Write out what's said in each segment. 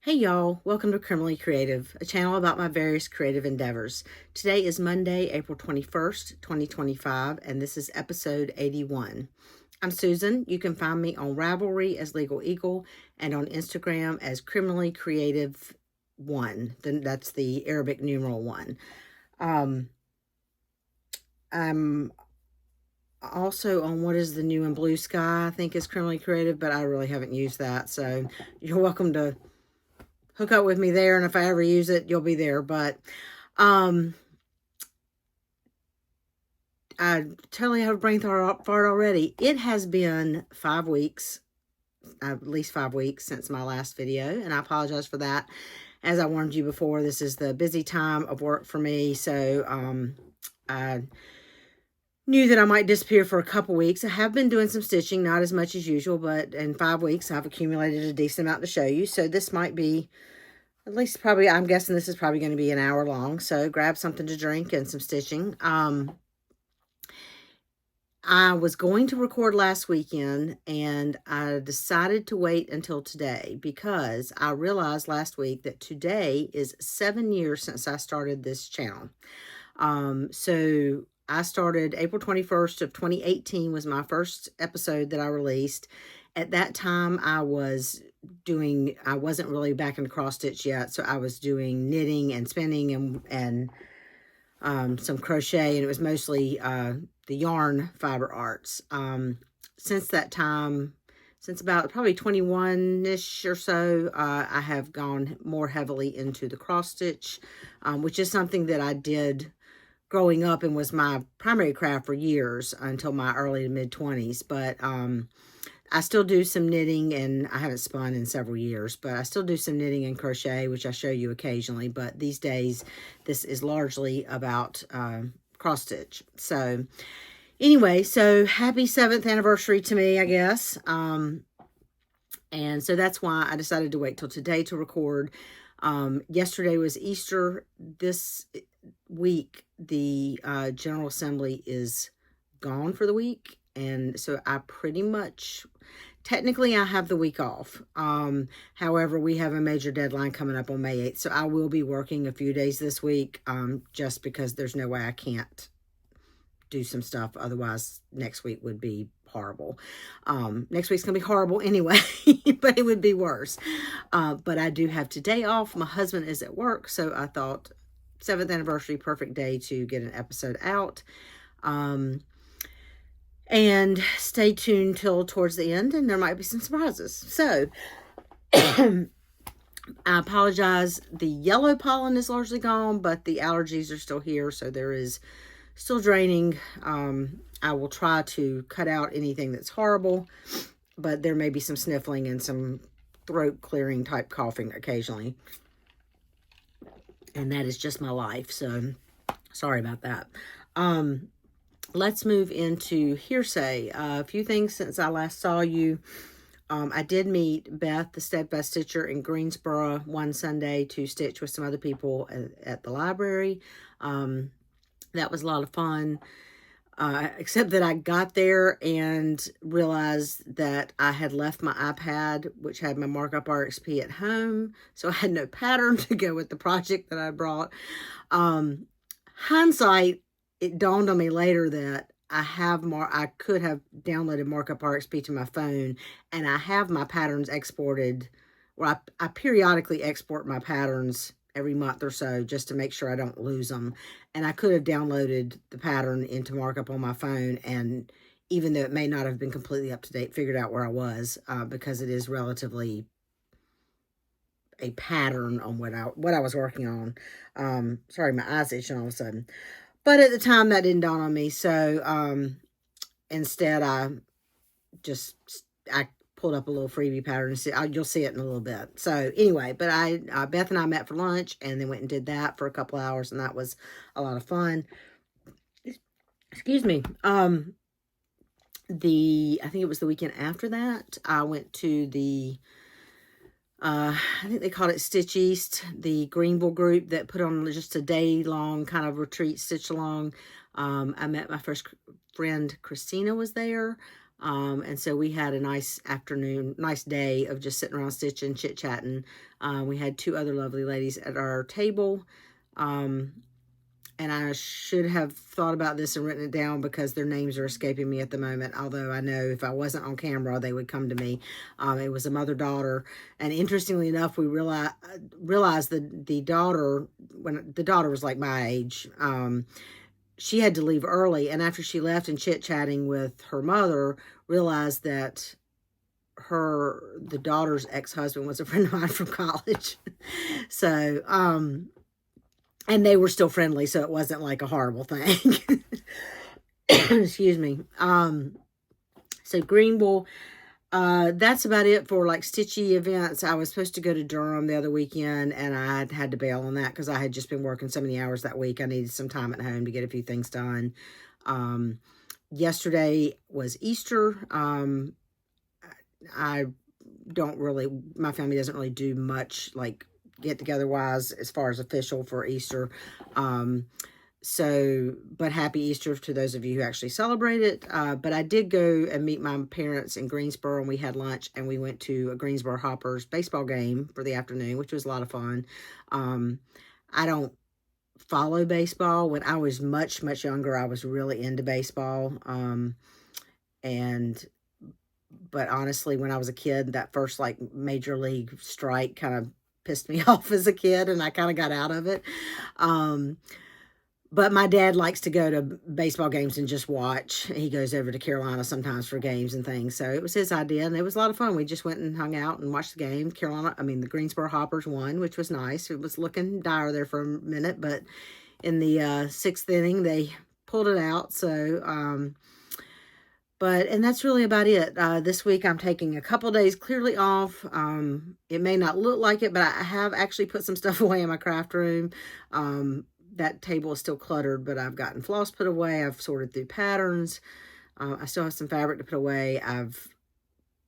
Hey y'all, welcome to Criminally Creative, a channel about my various creative endeavors. Today is Monday, April 21st, 2025, and this is episode 81. I'm Susan. You can find me on Ravelry as Legal Eagle and on Instagram as Criminally Creative 1. Then that's the Arabic numeral 1. I'm also on what is the new and blue sky, I think is Criminally Creative, but I really haven't used that. So you're welcome to hook up with me there, and if I ever use it, you'll be there. But I totally have a brain fart already. It has been 5 weeks, at least 5 weeks since my last video, and I apologize for that. As I warned you before, this is the busy time of work for me, so I knew that I might disappear for a couple weeks. I have been doing some stitching, not as much as usual, but in 5 weeks, I've accumulated a decent amount to show you, so this might be at least probably, I'm guessing this is probably going to be an hour long, so grab something to drink and some stitching. I was going to record last weekend, and I decided to wait until today because I realized last week that today is 7 years since I started this channel. So I started April 21st of 2018 was my first episode that I released. At that time, I wasn't really back into cross stitch yet, so I was doing knitting and spinning and some crochet, and it was mostly the yarn fiber arts. Since that time, since about probably 21-ish or so, I have gone more heavily into the cross stitch, which is something that I did growing up and was my primary craft for years until my early to mid-20s. But I still do some knitting, and I haven't spun in several years, but I still do some knitting and crochet, which I show you occasionally. But these days, this is largely about cross stitch. So anyway, so happy 7th anniversary to me, I guess. And so that's why I decided to wait till today to record. Yesterday was Easter. This week, the General Assembly is gone for the week. And so I pretty much, technically I have the week off. However, we have a major deadline coming up on May 8th. So I will be working a few days this week, just because there's no way I can't do some stuff. Otherwise, next week would be horrible. Next week's gonna be horrible anyway, but it would be worse. But I do have today off. My husband is at work, so I thought 7th anniversary, perfect day to get an episode out. And stay tuned till towards the end, and there might be some surprises. So, I apologize. The yellow pollen is largely gone, but the allergies are still here, so there is still draining. I will try to cut out anything that's horrible, but there may be some sniffling and some throat clearing type coughing occasionally. And that is just my life, so sorry about that. Let's move into hearsay. A few things since I last saw you. I did meet Beth, the Steadfast Stitcher, in Greensboro one Sunday to stitch with some other people at the library. That was a lot of fun, except that I got there and realized that I had left my iPad, which had my Markup RXP, at home, so I had no pattern to go with the project that I brought. Hindsight, it dawned on me later that I could have downloaded Markup RXP to my phone, and I have my patterns exported, or I periodically export my patterns every month or so just to make sure I don't lose them. And I could have downloaded the pattern into Markup on my phone, and even though it may not have been completely up to date, figured out where I was, because it is relatively a pattern on what I was working on. Sorry, my eyes itching all of a sudden. But at the time, that didn't dawn on me. So instead, I pulled up a little freebie pattern. And you'll see it in a little bit. So anyway, but Beth and I met for lunch and then went and did that for a couple hours, and that was a lot of fun. Excuse me. I think it was the weekend after that, I went to the I think they called it Stitch East, the Greenville group that put on just a day-long kind of retreat stitch-along. I met my first friend, Christina, was there. And so we had a nice afternoon, nice day of just sitting around stitching, chit-chatting. We had two other lovely ladies at our table. And I should have thought about this and written it down because their names are escaping me at the moment. Although I know if I wasn't on camera, they would come to me. It was a mother-daughter. And interestingly enough, we realized that the daughter, when the daughter was like my age, she had to leave early. And after she left and chit-chatting with her mother, realized that the daughter's ex-husband was a friend of mine from college. So, and they were still friendly, so it wasn't like a horrible thing. Excuse me. So Greenville, that's about it for like stitchy events. I was supposed to go to Durham the other weekend, and I had to bail on that because I had just been working so many hours that week. I needed some time at home to get a few things done. Yesterday was Easter. I don't really, my family doesn't really do much like get together wise as far as official for Easter. But happy Easter to those of you who actually celebrate it. But I did go and meet my parents in Greensboro, and we had lunch, and we went to a Greensboro Hoppers baseball game for the afternoon, which was a lot of fun. I don't follow baseball. When I was much, much younger, I was really into baseball. But honestly, when I was a kid, that first like major league strike kind of pissed me off as a kid, and I kind of got out of it. But my dad likes to go to baseball games and just watch. He goes over to Carolina sometimes for games and things. So it was his idea, and it was a lot of fun. We just went and hung out and watched the game. The Greensboro Hoppers won, which was nice. It was looking dire there for a minute, but in the sixth inning, they pulled it out. So, and that's really about it. This week I'm taking a couple days clearly off. It may not look like it, but I have actually put some stuff away in my craft room. That table is still cluttered, but I've gotten floss put away. I've sorted through patterns. I still have some fabric to put away. I've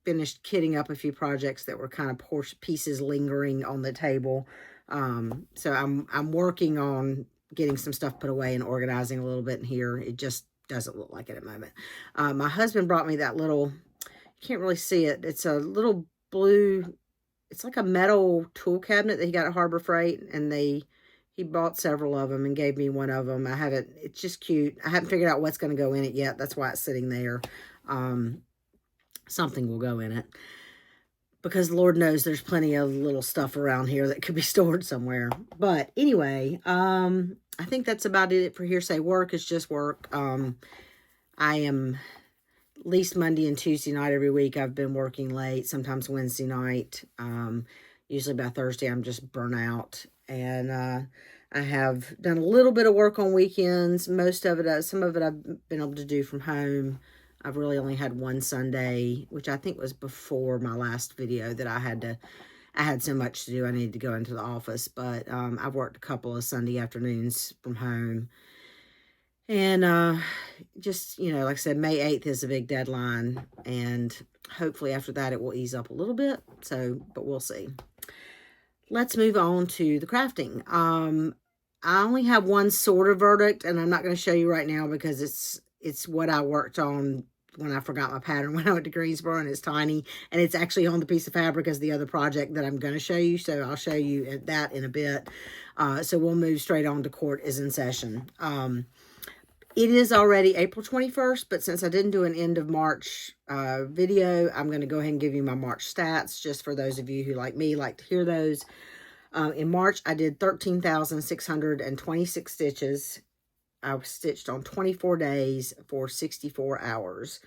finished kitting up a few projects that were kind of pieces lingering on the table. So I'm working on getting some stuff put away and organizing a little bit in here. It just doesn't look like it at the moment. My husband brought me that little, you can't really see it. It's a little blue, it's like a metal tool cabinet that he got at Harbor Freight, and he bought several of them and gave me one of them. It's just cute. I haven't figured out what's going to go in it yet. That's why it's sitting there. Something will go in it, because Lord knows there's plenty of little stuff around here that could be stored somewhere. But anyway, I think that's about it for Hearsay Work. It's just work. I am at least Monday and Tuesday night every week. I've been working late, sometimes Wednesday night. Usually by Thursday, I'm just burnt out. And I have done a little bit of work on weekends. Most of it, some of it I've been able to do from home. I've really only had one Sunday, which I think was before my last video, that I had so much to do. I needed to go into the office, but I've worked a couple of Sunday afternoons from home. And just, like I said, May 8th is a big deadline, and hopefully after that it will ease up a little bit. So, but we'll see. Let's move on to the crafting. I only have one sort of verdict, and I'm not going to show you right now because it's what I worked on when I forgot my pattern when I went to Greensboro, and it's tiny, and it's actually on the piece of fabric as the other project that I'm going to show you. So I'll show you that in a bit. So we'll move straight on to Court is in session. It is already April 21st, but since I didn't do an end of March video, I'm going to go ahead and give you my March stats, just for those of you who, like me, like to hear those. In March, I did 13,626 stitches. I stitched on 24 days for 64 hours.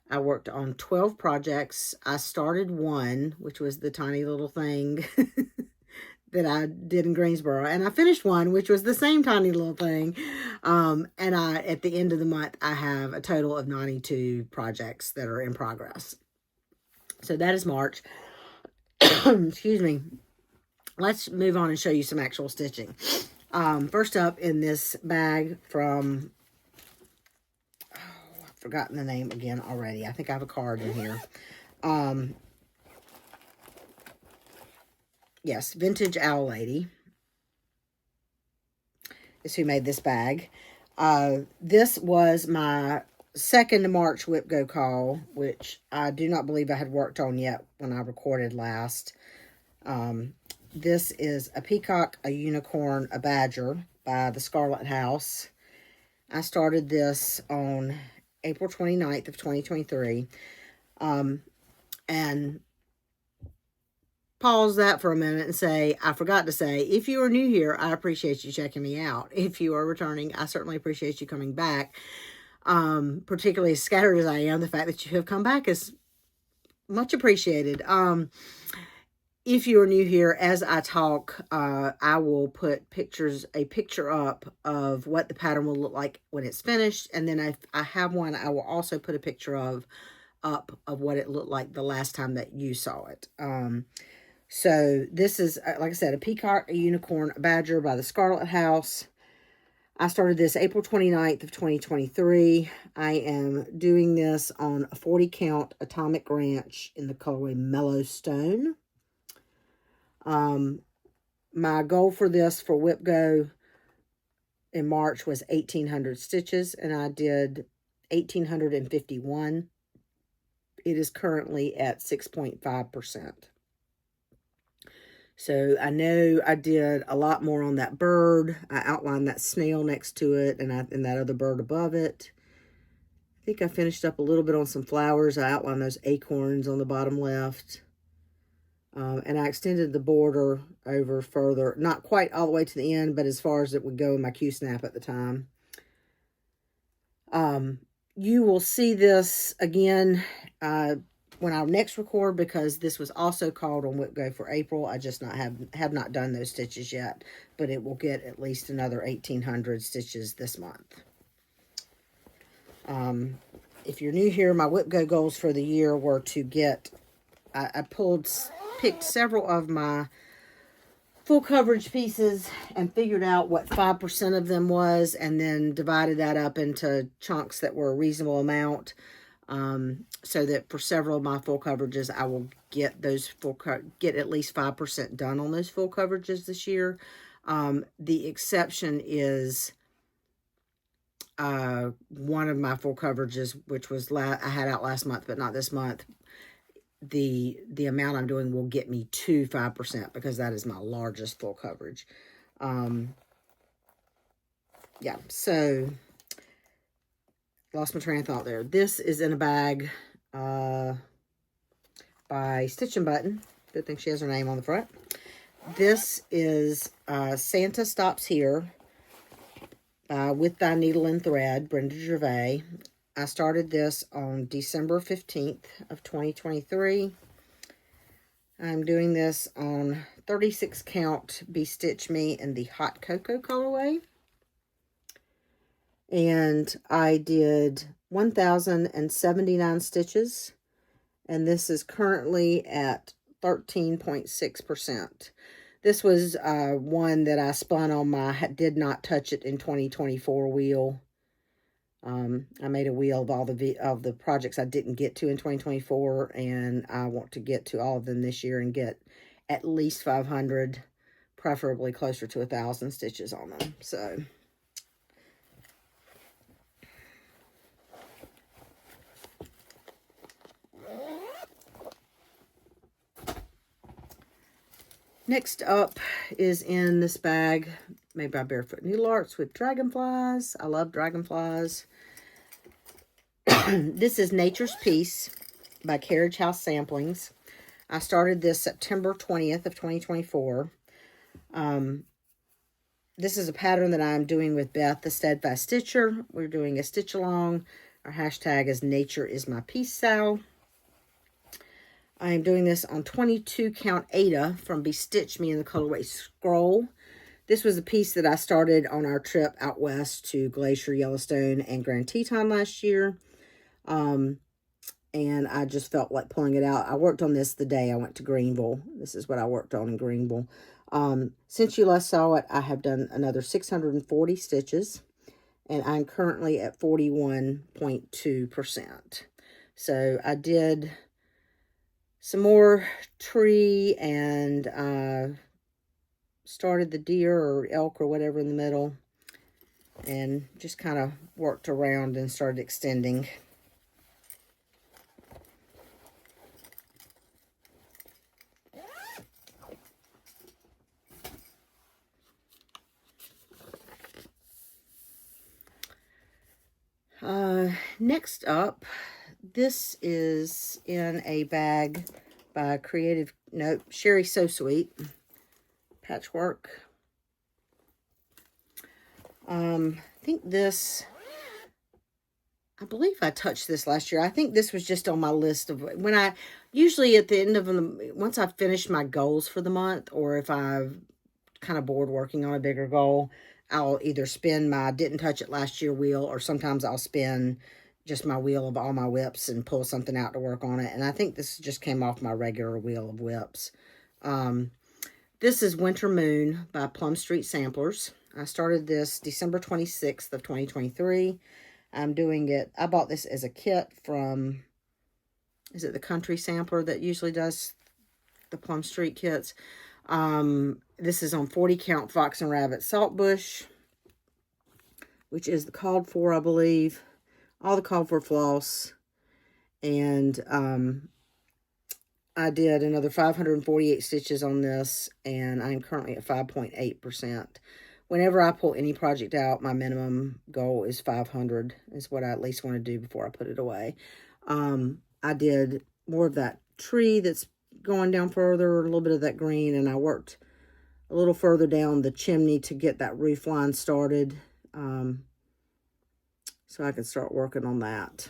I worked on 12 projects. I started one, which was the tiny little thing that I did in Greensboro. And I finished one, which was the same tiny little thing. And at the end of the month, I have a total of 92 projects that are in progress. So that is March. Excuse me. Let's move on and show you some actual stitching. First up in this bag from, I've forgotten the name again already. I think I have a card in here. Yes, Vintage Owl Lady is who made this bag. This was my second March Whip Go call, which I do not believe I had worked on yet when I recorded last. This is a peacock, a unicorn, a badger by the Scarlet House. I started this on April 29th of 2023. And pause that for a minute and say, I forgot to say, if you are new here, I appreciate you checking me out. If you are returning, I certainly appreciate you coming back. Particularly as scattered as I am, the fact that you have come back is much appreciated. If you are new here, as I talk, I will put a picture up of what the pattern will look like when it's finished. And then if I have one, I will also put a picture up of what it looked like the last time that you saw it. So this is, like I said, a peacock, a unicorn, a badger by the Scarlet House. I started this April 29th of 2023. I am doing this on a 40 count Atomic Ranch in the colorway Mellow Stone. My goal for this for Whip Go in March was 1,800 stitches, and I did 1,851. It is currently at 6.5%. So I know I did a lot more on that bird. I outlined that snail next to it and that other bird above it. I think I finished up a little bit on some flowers. I outlined those acorns on the bottom left. And I extended the border over further, not quite all the way to the end, but as far as it would go in my Q-snap at the time. You will see this again when I next record, because this was also called on Whip Go for April. I just have not done those stitches yet, but it will get at least another 1,800 stitches this month. If you're new here, my Whip Go goals for the year were to get, I picked several of my full coverage pieces and figured out what 5% of them was, and then divided that up into chunks that were a reasonable amount, so that for several of my full coverages, I will get get at least 5% done on those full coverages this year. The exception is one of my full coverages, which was I had out last month, but not this month. The amount I'm doing will get me to 5% because that is my largest full coverage. Yeah, so lost my train of thought there. This is in a bag by Stitch and Button. Good thing she has her name on the front. This is Santa Stops Here with Thy Needle and Thread, Brenda Gervais. I started this on December 15th of 2023. I'm doing this on 36 count Be Stitch Me in the Hot Cocoa colorway. And I did 1,079 stitches. And this is currently at 13.6%. This was one that I spun on my Did Not Touch It in 2024 wheel. I made a wheel of all the projects I didn't get to in 2024, and I want to get to all of them this year and get at least 500, preferably closer to 1,000 stitches on them. So next up is in this bag made by Barefoot Needle Arts with dragonflies. I love dragonflies. This is Nature's Peace by Carriage House Samplings. I started this September 20th of 2024. This is a pattern that I'm doing with Beth, the Steadfast Stitcher. We're doing a stitch along. Our hashtag is Nature is My Peace Sal. I am doing this on 22 count Ada from Be Stitch Me in the colorway Scroll. This was a piece that I started on our trip out west to Glacier, Yellowstone, and Grand Teton last year. And I just felt like pulling it out. I worked on this the day I went to Greenville. This is what I worked on in Greenville. Since you last saw it, I have done another 640 stitches, and I'm currently at 41.2%. So I did some more tree and started the deer or elk or whatever in the middle. and just kind of worked around and started extending. Next up, this is in a bag by Sherry So Sweet Patchwork. I think this, I believe I touched this last year. I think this was just on my list of when I, usually at the end of the, once I've finished my goals for the month, or if I've kind of bored working on a bigger goal, I'll either spin my didn't touch it last year wheel, or sometimes I'll spin just my wheel of all my whips and pull something out to work on it. And I think this just came off my regular wheel of whips. This is Winter Moon by Plum Street Samplers. I started this December 26th of 2023. I'm doing it, I bought this as a kit from, is it the Country Sampler that usually does the Plum Street kits? This is on 40 count Fox and Rabbit Saltbush, which is the called for, I believe. All the called for floss. And I did another 548 stitches on this, and I'm currently at 5.8%. Whenever I pull any project out, my minimum goal is 500, is what I at least want to do before I put it away. I did more of that tree that's going down further, a little bit of that green, and I worked a little further down the chimney to get that roof line started, so I can start working on that.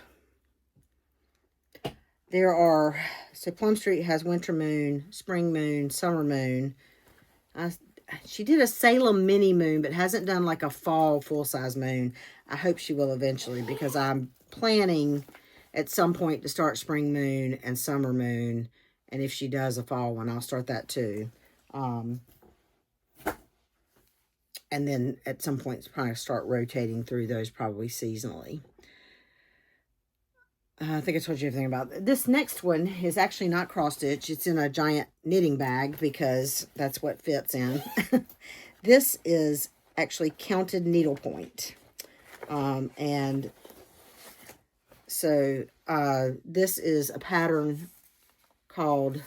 There are, so Plum Street has Winter Moon, Spring Moon, Summer Moon. She did a Salem mini moon, but hasn't done like a fall full-size moon. I hope she will eventually, because I'm planning at some point to start Spring Moon and Summer Moon. And if she does a fall one, I'll start that too. And then at some point, probably start rotating through those probably seasonally. I think I told you everything about it. This next one is actually not cross-stitch. It's in a giant knitting bag because that's what fits in. This is actually counted needlepoint. And so this is a pattern called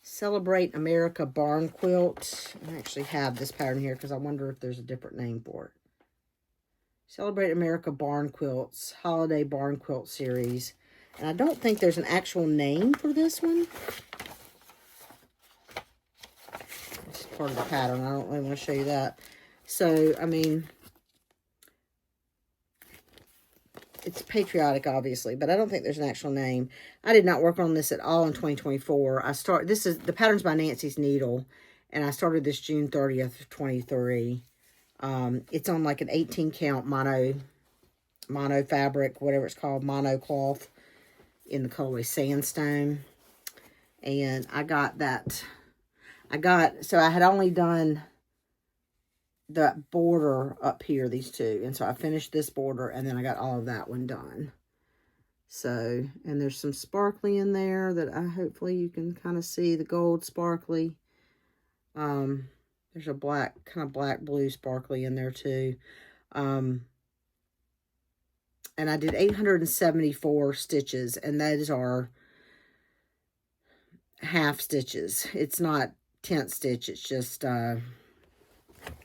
Celebrate America Barn Quilt. I actually have this pattern here because I wonder if there's a different name for it. Celebrate America Barn Quilts, Holiday Barn Quilt Series. And I don't think there's an actual name for this one. It's part of the pattern. I don't really want to show you that. So, I mean, it's patriotic, obviously, but I don't think there's an actual name. I did not work on this at all in 2024. This is, the pattern's by Nancy's Needle, and I started this June 30th, 23. It's on like an 18 count mono fabric, whatever it's called, mono cloth, in the colorway Sandstone. And I got that, so I had only done the border up here, these two, and so I finished this border, and then I got all of that one done. So, and there's some sparkly in there that hopefully you can kind of see the gold sparkly. There's a black, kind of black blue sparkly in there too. And I did 874 stitches, and those are half stitches. It's not tent stitch. It's just, I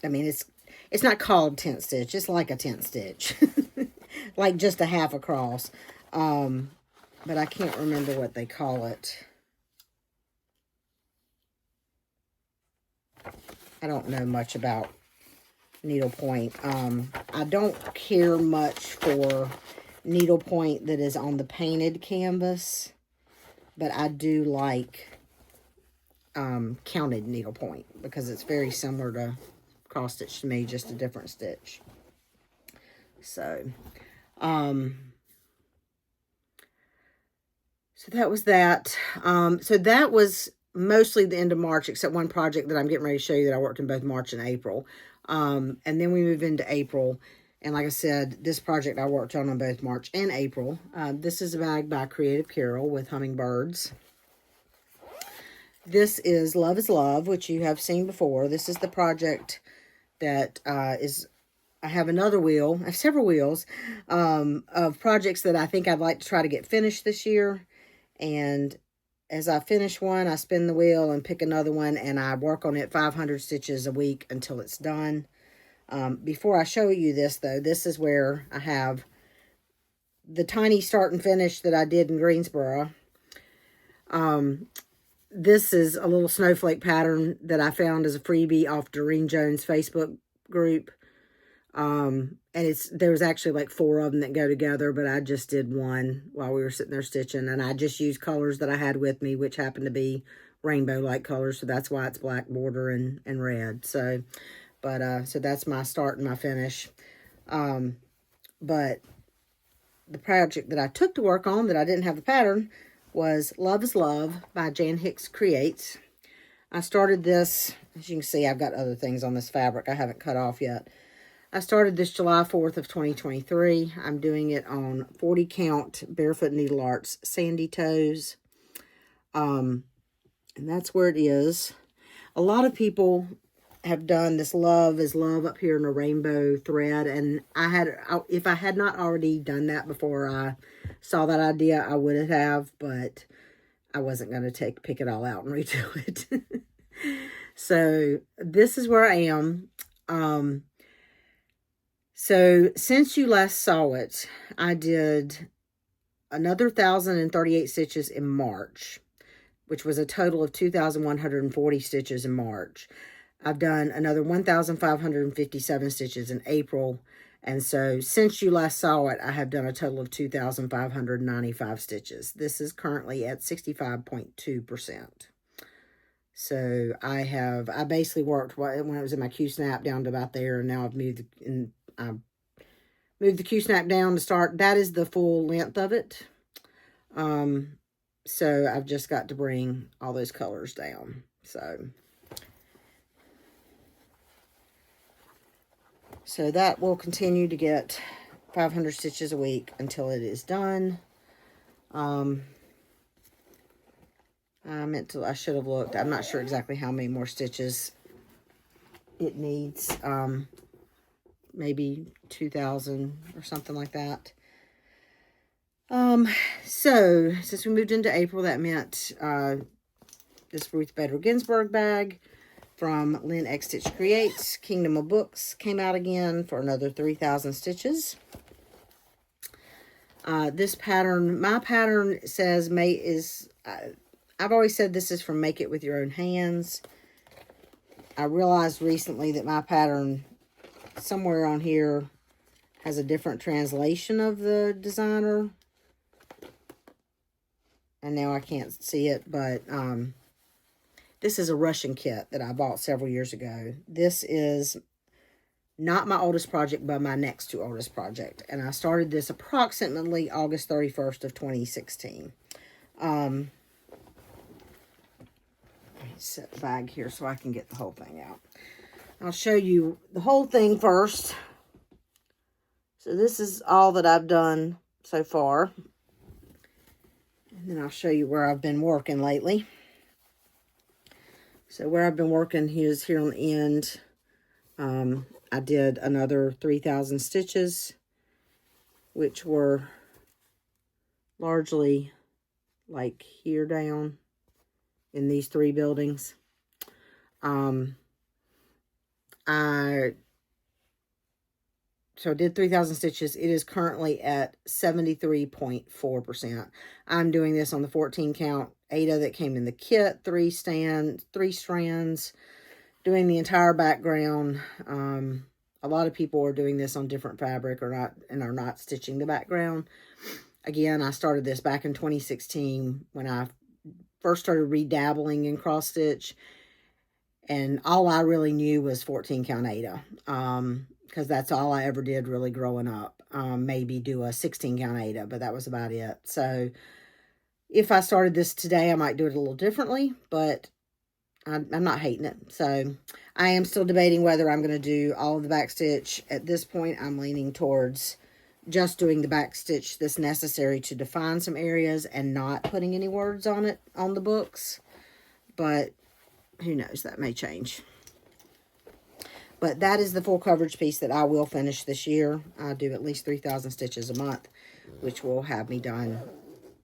mean, it's not called tent stitch. It's like a tent stitch, like just a half across. But I can't remember what they call it. I don't know much about needlepoint. I don't care much for needlepoint that is on the painted canvas, but I do like counted needlepoint because it's very similar to cross stitch to me, just a different stitch. So, so that was that. So that was mostly the end of March, except one project that I'm getting ready to show you that I worked in both March and April. And then we move into April. And like I said, this project I worked on both March and April. This is a bag by Creative Carol with hummingbirds. This is Love is Love, which you have seen before. This is the project that is I have another wheel. I have several wheels of projects that I think I'd like to try to get finished this year. And as I finish one, I spin the wheel and pick another one, and I work on it 500 stitches a week until it's done. Before I show you this, though, this is where I have the tiny start and finish that I did in Greensboro. This is a little snowflake pattern that I found as a freebie off Doreen Jones' Facebook group. And there's actually like 4 of them that go together, but I just did one while we were sitting there stitching, and I just used colors that I had with me, which happened to be rainbow-like colors, so that's why it's black border and red. So, so that's my start and my finish. But the project that I took to work on that I didn't have the pattern was Love is Love by Jan Hicks Creates. I started this, as you can see, I've got other things on this fabric I haven't cut off yet. I started this July 4th of 2023. I'm doing it on 40 count Barefoot Needle Arts Sandy Toes. And that's where it is. A lot of people have done this Love is Love up here in a rainbow thread. And if I had not already done that before I saw that idea, I would have, but I wasn't going to pick it all out and redo it. So this is where I am. So since you last saw it, I did another 1,038 stitches in March, which was a total of 2,140 stitches in March. I've done another 1,557 stitches in April. And so since you last saw it, I have done a total of 2,595 stitches. This is currently at 65.2%. So I basically worked when it was in my Q-snap down to about there, and now I've moved the Q-snap down to start. That is the full length of it. So I've just got to bring all those colors down. So that will continue to get 500 stitches a week until it is done. I should have looked. I'm not sure exactly how many more stitches it needs. Maybe 2,000 or something like that. So since we moved into April, that meant this Ruth Bader Ginsburg bag from Lynn X Stitch Creates. Kingdom of Books came out again for another 3,000 stitches. This pattern, my pattern says I've always said this is from Make It With Your Own Hands. I realized recently that my pattern somewhere on here has a different translation of the designer. And now I can't see it, but this is a Russian kit that I bought several years ago. This is not my oldest project, but my next to oldest project. And I started this approximately August 31st of 2016. Let me set the bag here so I can get the whole thing out. I'll show you the whole thing first. So this is all that I've done so far. And then I'll show you where I've been working lately. So where I've been working is here on the end. I did another 3,000 stitches, which were largely like here down in these 3 buildings. So I did 3,000 stitches. It is currently at 73.4%. I'm doing this on the 14 count Aida that came in the kit, 3 strands, doing the entire background. A lot of people are doing this on different fabric and are not stitching the background. Again, I started this back in 2016 when I first started redabbling in cross stitch, and all I really knew was 14 count Aida, because that's all I ever did really growing up. Maybe do a 16 count Aida, but that was about it. So if I started this today, I might do it a little differently, but I'm not hating it. So I am still debating whether I'm going to do all of the back stitch. At this point, I'm leaning towards just doing the back stitch that's necessary to define some areas and not putting any words on it on the books. But who knows, that may change. But that is the full coverage piece that I will finish this year. I do at least 3,000 stitches a month, which will have me done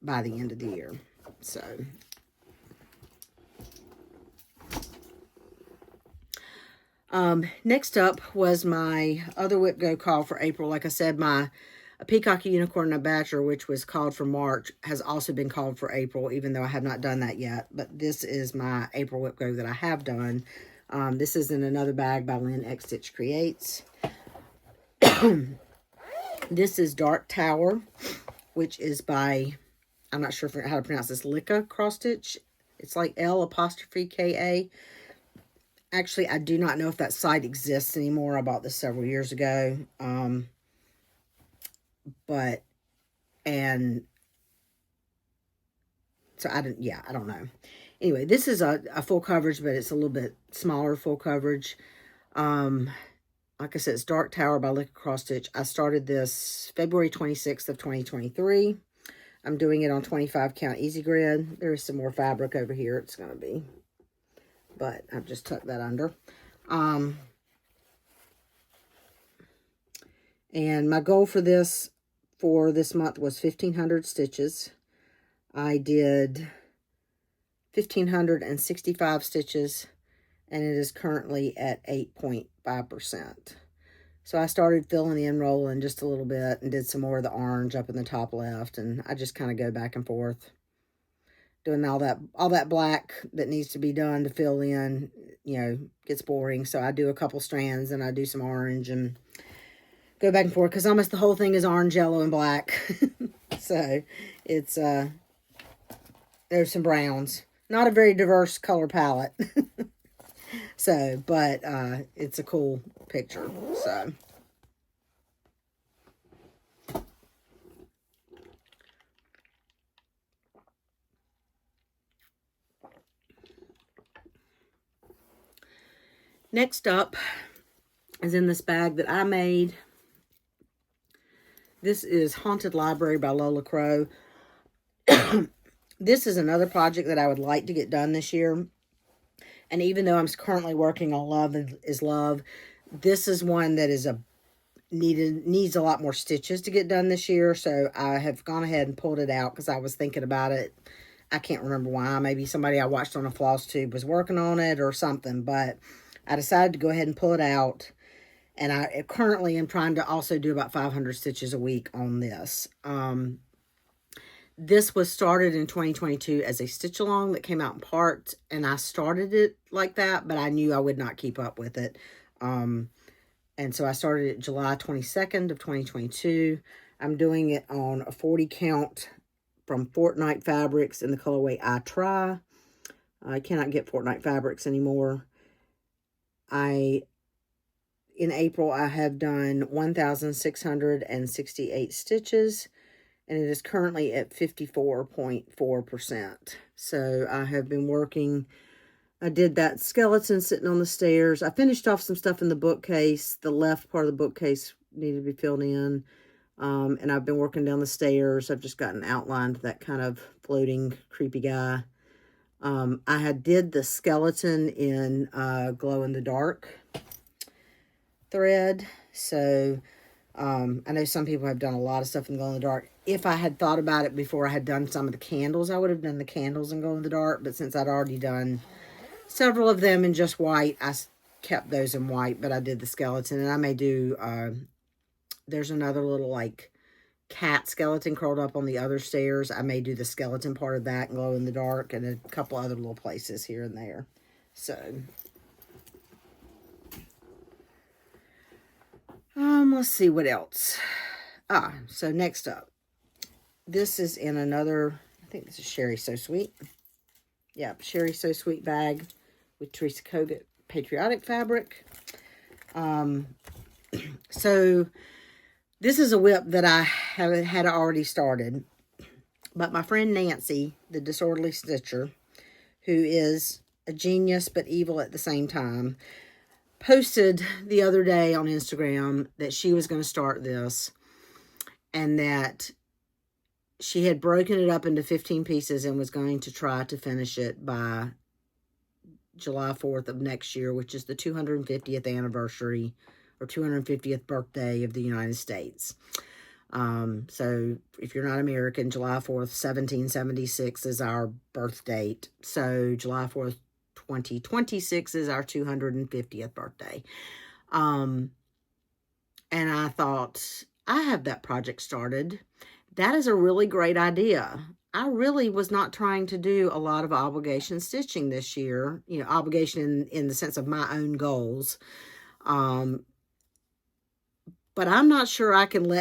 by the end of the year. So, next up was my other Whip Go call for April. Like I said, my Peacock, a Unicorn, and a Badger, which was called for March, has also been called for April, even though I have not done that yet. But this is my April Whip Go that I have done. This is in another bag by Lynn X Stitch Creates. This is Dark Tower, which is by, I'm not sure how to pronounce this, Licka cross stitch. It's like L''K''A. Actually, I do not know if that site exists anymore. I bought this several years ago. And so I don't know. Anyway, this is a full coverage, but it's a little bit smaller full coverage. Like I said, it's Dark Tower by Licka Cross Stitch. I started this February 26th of 2023. I'm doing it on 25 count easy grid. There is some more fabric over here. It's going to be, but I've just tucked that under. And my goal for this month was 1,500 stitches. I did 1,565 stitches, and it is currently at 8.5%. So I started filling in, rolling just a little bit, and did some more of the orange up in the top left, and I just kind of go back and forth, doing all that black that needs to be done to fill in. You know, gets boring, so I do a couple strands, and I do some orange, and go back and forth, because almost the whole thing is orange, yellow, and black. So it's there's some browns. Not a very diverse color palette. So, but it's a cool picture. So, next up is in this bag that I made. This is Haunted Library by Lola Crow. This is another project that I would like to get done this year. And even though I'm currently working on Love is Love, this is one that is needs a lot more stitches to get done this year. So I have gone ahead and pulled it out because I was thinking about it. I can't remember why. Maybe somebody I watched on a floss tube was working on it or something. But I decided to go ahead and pull it out. And I currently am trying to also do about 500 stitches a week on this. This was started in 2022 as a stitch along that came out in parts, and I started it like that, but I knew I would not keep up with it. And so I started it July 22nd of 2022. I'm doing it on a 40 count from Fortnite Fabrics in the colorway I Try. I cannot get Fortnite Fabrics anymore. In April, I have done 1,668 stitches, and it is currently at 54.4%. So I have been working. I did that skeleton sitting on the stairs. I finished off some stuff in the bookcase. The left part of the bookcase needed to be filled in. And I've been working down the stairs. I've just gotten outlined that kind of floating, creepy guy. I did the skeleton in glow-in-the-dark thread. So I know some people have done a lot of stuff in glow-in-the-dark. If I had thought about it before I had done some of the candles, I would have done the candles in glow-in-the-dark. But since I'd already done several of them in just white, I kept those in white. But I did the skeleton. And I may do, there's another little like cat skeleton curled up on the other stairs. I may do the skeleton part of that in glow-in-the-dark, and a couple other little places here and there. So let's see what else. So next up, this is in another, I think this is Sherry So Sweet. Yep, Sherry So Sweet bag with Teresa Kogut Patriotic fabric. So this is a whip that I had already started, but my friend Nancy, the Disorderly Stitcher, who is a genius but evil at the same time, posted the other day on Instagram that she was going to start this, and that she had broken it up into 15 pieces and was going to try to finish it by July 4th of next year, which is the 250th anniversary or 250th birthday of the United States. So if you're not American, July 4th, 1776 is our birth date. So July 4th, 2026 is our 250th birthday. And I thought, I have that project started. That is a really great idea. I really was not trying to do a lot of obligation stitching this year, obligation in the sense of my own goals. But I'm not sure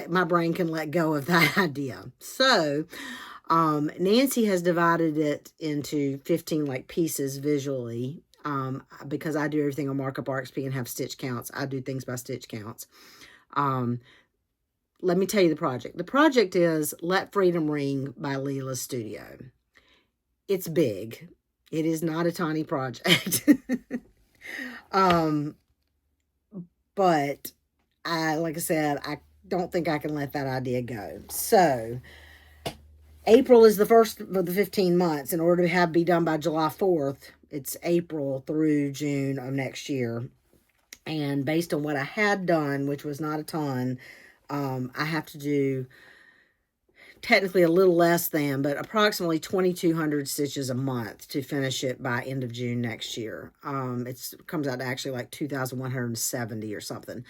my brain can let go of that idea. So, Nancy has divided it into 15 pieces visually, because I do everything on Markup RXP and have stitch counts. I do things by stitch counts. Let me tell you the project. The project is Let Freedom Ring by Leela's Studio. It's big. It is not a tiny project. But like I said, I don't think I can let that idea go. So, April is the first of the 15 months. In order to be done by July 4th, it's April through June of next year. And based on what I had done, which was not a ton, I have to do technically a little less than, but approximately 2,200 stitches a month to finish it by end of June next year. It comes out to actually like 2,170 or something.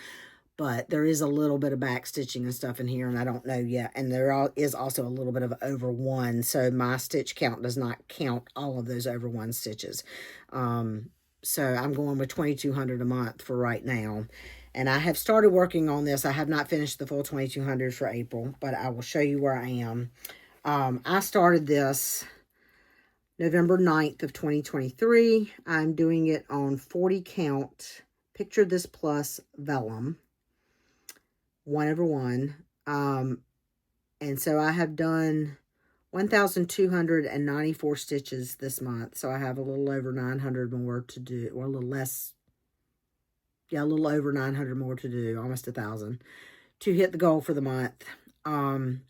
But there is a little bit of back stitching and stuff in here, and I don't know yet. And there is also a little bit of over one, so my stitch count does not count all of those over one stitches. So I'm going with 2,200 a month for right now. And I have started working on this. I have not finished the full 2,200 for April, but I will show you where I am. I started this November 9th of 2023. I'm doing it on 40 count Picture This Plus vellum, 1/1. And so I have done 1,294 stitches this month. So I have a little over 900 more to do, or a little less. Yeah, a little over 900 more to do, almost 1,000, to hit the goal for the month. And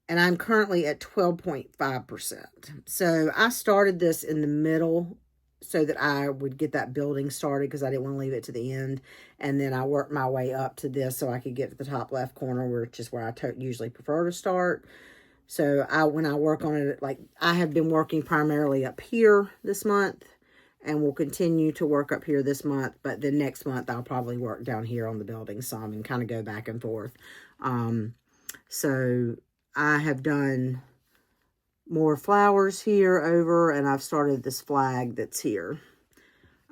I'm currently at 12.5%. So I started this in the middle so that I would get that building started because I didn't want to leave it to the end. And then I worked my way up to this so I could get to the top left corner, which is where I usually prefer to start. So when I work on it, I have been working primarily up here this month, and will continue to work up here this month, but then next month I'll probably work down here on the building some and kind of go back and forth. So I have done more flowers here over, and I've started this flag that's here.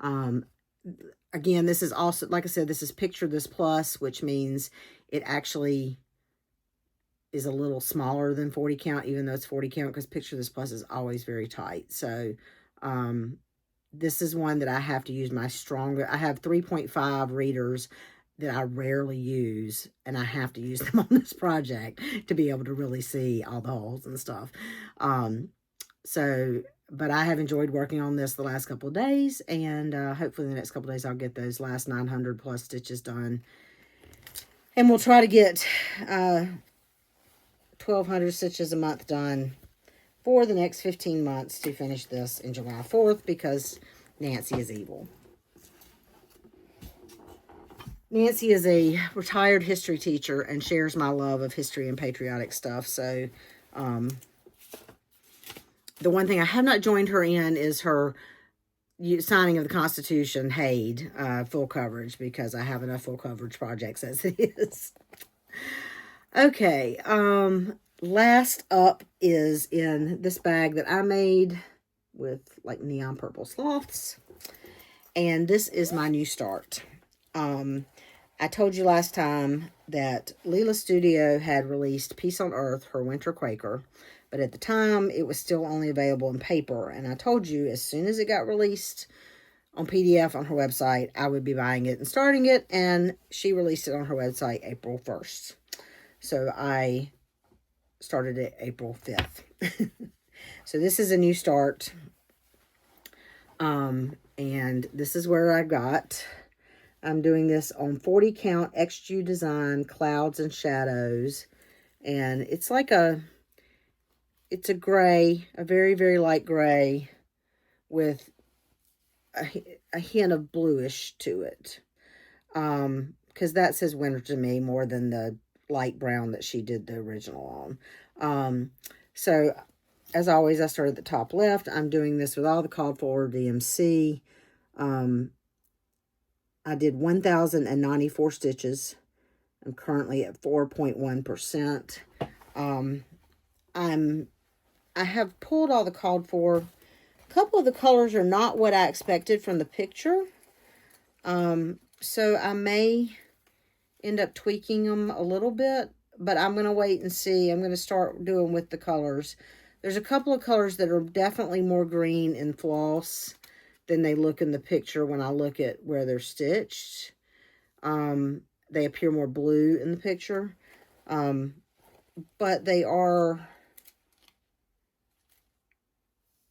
Again, this is also, like I said, this is Picture This Plus, which means it actually is a little smaller than 40 count, even though it's 40 count, because Picture This Plus is always very tight. So, this is one that I have to use my stronger. I have 3.5 readers that I rarely use, and I have to use them on this project to be able to really see all the holes and stuff. But I have enjoyed working on this the last couple of days, and hopefully the next couple of days I'll get those last 900 plus stitches done. And we'll try to get 1,200 stitches a month done for the next 15 months to finish this in July 4th, because Nancy is evil. Nancy is a retired history teacher and shares my love of history and patriotic stuff. So, the one thing I have not joined her in is her signing of the Constitution, Haid, full coverage, because I have enough full coverage projects as it is. Okay, last up is in this bag that I made with neon purple sloths. And this is my new start. I told you last time that Leela Studio had released Peace on Earth, her winter Quaker. But at the time, it was still only available in paper. And I told you as soon as it got released on PDF on her website, I would be buying it and starting it. And she released it on her website April 1st. So I started it April 5th. So this is a new start. And this is where I got. I'm doing this on 40 count XG design, Clouds and Shadows. And it's it's a gray, a very, very light gray with a hint of bluish to it. Because that says winter to me more than the light brown that she did the original on. So as always, I start at the top left. I'm doing this with all the called for DMC. I did 1,094 stitches. I'm currently at 4.1%. I have pulled all the called for. A couple of the colors are not what I expected from the picture. So I may end up tweaking them a little bit, but I'm going to wait and see. I'm going to start doing with the colors. There's a couple of colors that are definitely more green in floss than they look in the picture when I look at where they're stitched. They appear more blue in the picture. But they are...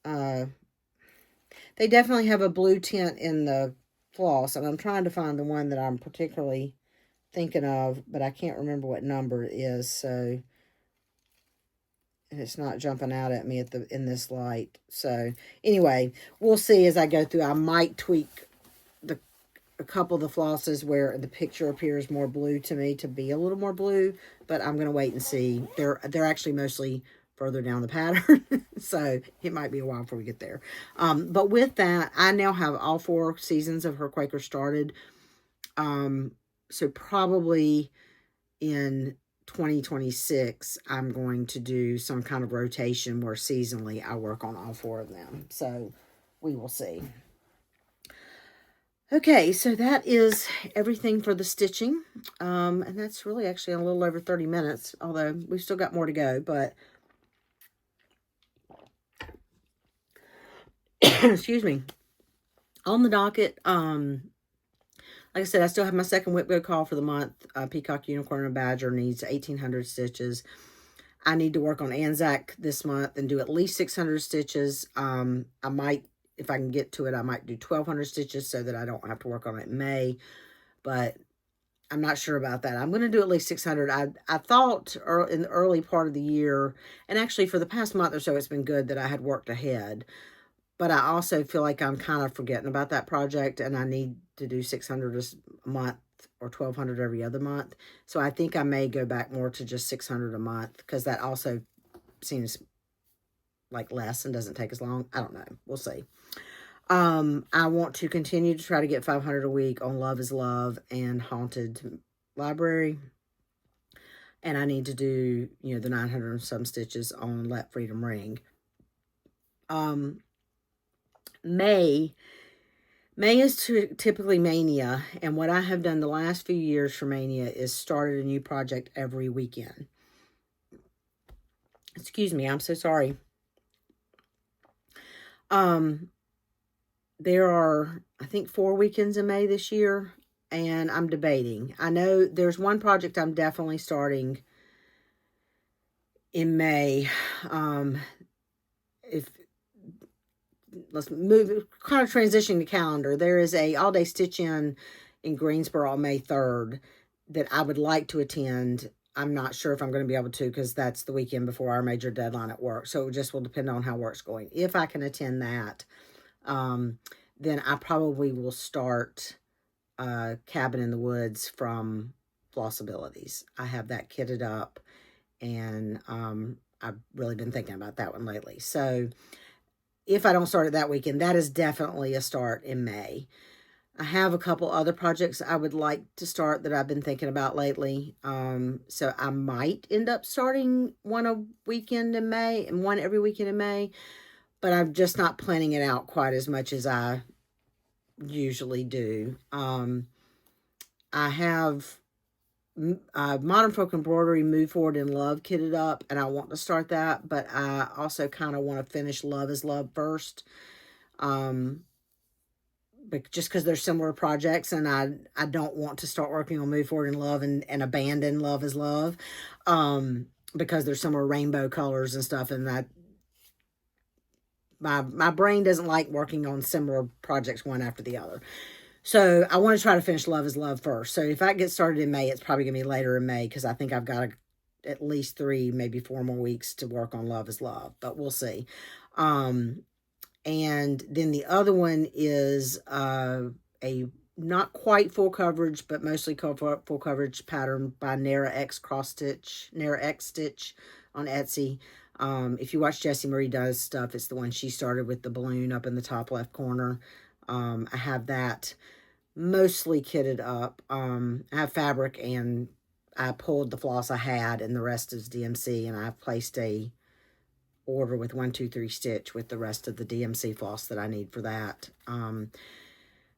they definitely have a blue tint in the floss, and I'm trying to find the one that I'm particularly thinking of, but I can't remember what number it is, so it's not jumping out at me in this light. So anyway, we'll see as I go through. I might tweak a couple of the flosses where the picture appears more blue to me to be a little more blue, but I'm going to wait and see. They're actually mostly further down the pattern, so it might be a while before we get there. But with that, I now have all 4 seasons of Her Quaker started. So probably in 2026, I'm going to do some kind of rotation where seasonally I work on all 4 of them. So we will see. Okay, so that is everything for the stitching. And that's really actually a little over 30 minutes, although we've still got more to go, but excuse me. On the docket, like I said, I still have my second whip go call for the month. Peacock, Unicorn, and Badger needs 1,800 stitches. I need to work on Anzac this month and do at least 600 stitches. I might, if I can get to it, I might do 1,200 stitches so that I don't have to work on it in May. But I'm not sure about that. I'm going to do at least 600. I thought in the early part of the year, and actually for the past month or so, it's been good that I had worked ahead. But I also feel like I'm kind of forgetting about that project, and I need to do 600 a month or 1,200 every other month. So I think I may go back more to just 600 a month, because that also seems like less and doesn't take as long. I don't know. We'll see. I want to continue to try to get 500 a week on Love is Love and Haunted Library. And I need to do, the 900 and some stitches on Let Freedom Ring. May is typically Mania, and what I have done the last few years for Mania is started a new project every weekend. Excuse me, I'm so sorry. There are, I think, 4 weekends in May this year, and I'm debating. I know there's one project I'm definitely starting in May. Let's move, kind of transitioning the calendar. There is a all-day stitch-in Greensboro on May 3rd that I would like to attend. I'm not sure if I'm going to be able to, because that's the weekend before our major deadline at work. So it just will depend on how work's going. If I can attend that, then I probably will start Cabin in the Woods from Flossabilities. I have that kitted up, and I've really been thinking about that one lately. So if I don't start it that weekend, that is definitely a start in May. I have a couple other projects I would like to start that I've been thinking about lately. So I might end up starting one a weekend in May and one every weekend in May, but I'm just not planning it out quite as much as I usually do. I have Modern Folk Embroidery Move Forward in Love kitted up, and I want to start that, but I also kind of want to finish Love is Love first. But just because they're similar projects, and I don't want to start working on Move Forward in Love and abandon Love is Love, because there's similar rainbow colors and stuff, and that my brain doesn't like working on similar projects one after the other. So I want to try to finish Love is Love first. So if I get started in May, it's probably going to be later in May, because I think I've got at least 3, maybe 4 more weeks to work on Love is Love, but we'll see. And And then the other one is a not quite full coverage, but mostly full coverage pattern by Nara X Stitch on Etsy. If you watch Jessie Marie Does stuff, it's the one she started with the balloon up in the top left corner. I have that mostly kitted up. I have fabric, and I pulled the floss I had, and the rest is DMC, and I've placed a order with 123 Stitch with the rest of the DMC floss that I need for that.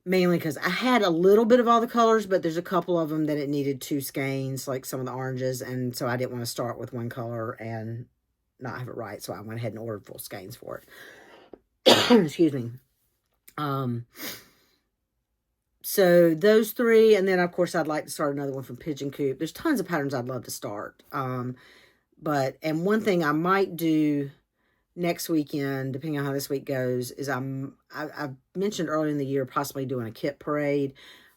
Mainly because I had a little bit of all the colors, but there's a couple of them that it needed 2 skeins, like some of the oranges, and so I didn't want to start with one color and not have it right, so I went ahead and ordered full skeins for it. Excuse me. So those 3, and then of course I'd like to start another one from Pigeon Coop. There's tons of patterns I'd love to start. And one thing I might do next weekend, depending on how this week goes, is I mentioned earlier in the year possibly doing a kit parade.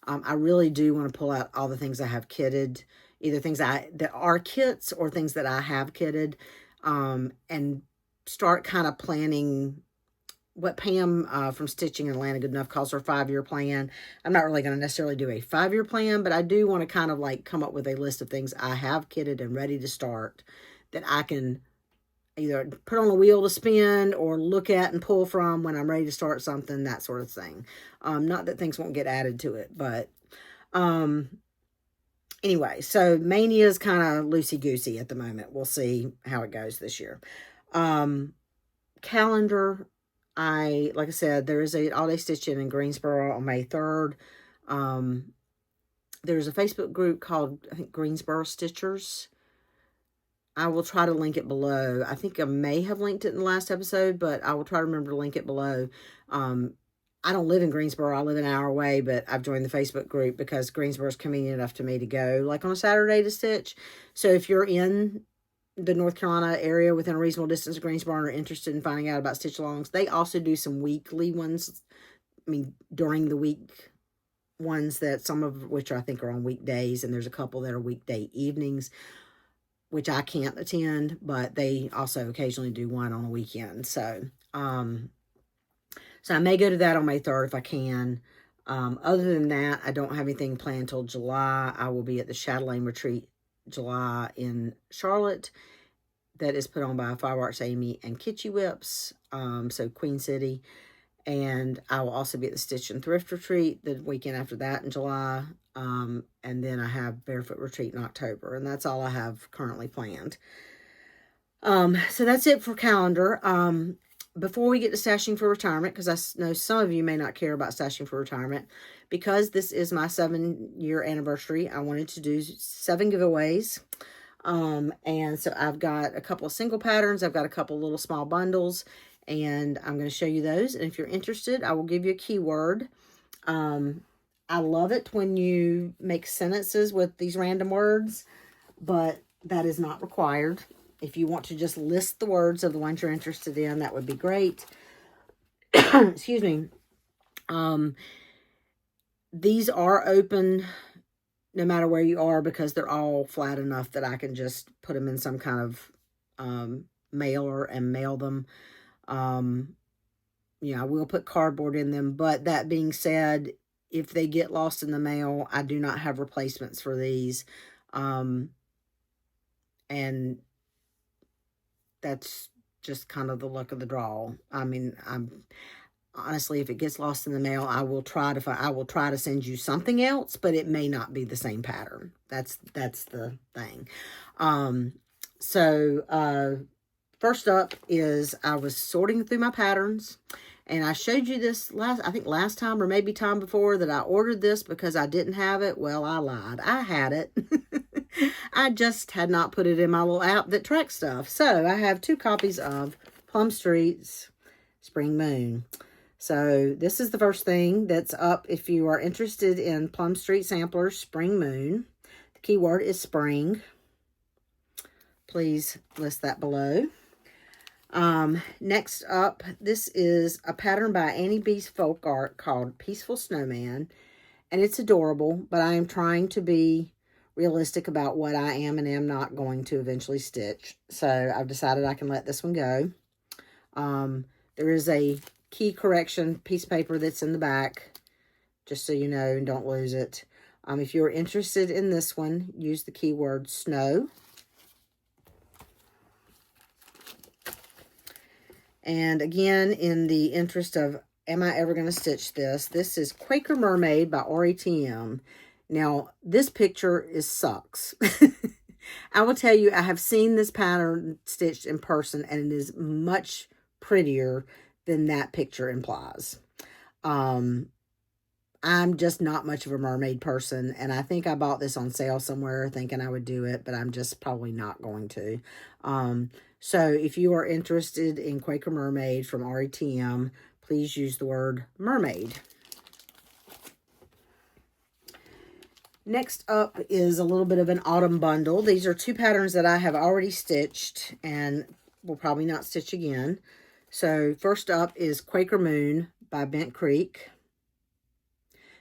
I really do want to pull out all the things I have kitted, either things that are kits or things that I have kitted, and start kind of planning what Pam from Stitching in Atlanta Good Enough calls her 5-year plan. I'm not really going to necessarily do a 5-year plan, but I do want to kind of like come up with a list of things I have kitted and ready to start that I can either put on a wheel to spin or look at and pull from when I'm ready to start something, that sort of thing. Not that things won't get added to it, but anyway, so Mania is kind of loosey-goosey at the moment. We'll see how it goes this year. Calendar, like I said, there is a all-day stitching in Greensboro on May 3rd. There's a Facebook group called, I think, Greensboro Stitchers. I will try to link it below. I think I may have linked it in the last episode, but I will try to remember to link it below. I don't live in Greensboro. I live an hour away, but I've joined the Facebook group because Greensboro is convenient enough to me to go, like on a Saturday, to stitch. So if you're in the North Carolina area within a reasonable distance of Greensboro and are interested in finding out about stitch-alongs, they also do some weekly ones. I mean, during the week ones, that some of which I think are on weekdays, and there's a couple that are weekday evenings, which I can't attend, but they also occasionally do one on a weekend. So, so I may go to that on May 3rd if I can. Other than that, I don't have anything planned till July. I will be at the Chatelaine Retreat July in Charlotte. That is put on by Five Arts Amy and Kitschy Whips, so Queen City. And I will also be at the Stitch and Thrift Retreat the weekend after that in July. And then I have Barefoot Retreat in October. And that's all I have currently planned. So that's it for calendar. Before we get to stashing for retirement, because I know some of you may not care about stashing for retirement, because this is my 7-year anniversary, I wanted to do 7 giveaways. And so I've got a couple of single patterns. I've got a couple little small bundles, and I'm going to show you those. And if you're interested, I will give you a keyword. I love it when you make sentences with these random words, but that is not required. If you want to just list the words of the ones you're interested in, that would be great. Excuse me. These are open no matter where you are, because they're all flat enough that I can just put them in some kind of mailer and mail them. Yeah, I will put cardboard in them, but that being said, if they get lost in the mail, I do not have replacements for these. And that's just kind of the luck of the draw. I mean, honestly, if it gets lost in the mail, I will try to send you something else, but it may not be the same pattern. That's the thing. First up is I was sorting through my patterns, and I showed you this last time or maybe time before, that I ordered this because I didn't have it. Well, I lied. I had it. I just had not put it in my little app that tracks stuff. So I have 2 copies of Plum Street's Spring Moon. So this is the first thing that's up if you are interested in Plum Street Sampler's Spring Moon. The keyword is spring. Please list that below. Next up, this is a pattern by Annie B's Folk Art called Peaceful Snowman. And it's adorable, but I am trying to be realistic about what I am and am not going to eventually stitch. So I've decided I can let this one go. There is a key correction piece of paper that's in the back, just so you know and don't lose it. If you're interested in this one, use the keyword snow. And again, in the interest of, am I ever going to stitch this? This is Quaker Mermaid by RETM. Now, this picture sucks. I will tell you, I have seen this pattern stitched in person, and it is much prettier than that picture implies. I'm just not much of a mermaid person, and I think I bought this on sale somewhere thinking I would do it, but I'm just probably not going to. So if you are interested in Quaker Mermaid from RETM, please use the word mermaid. Next up is a little bit of an autumn bundle. These are 2 patterns that I have already stitched and will probably not stitch again. So first up is Quaker Moon by Bent Creek.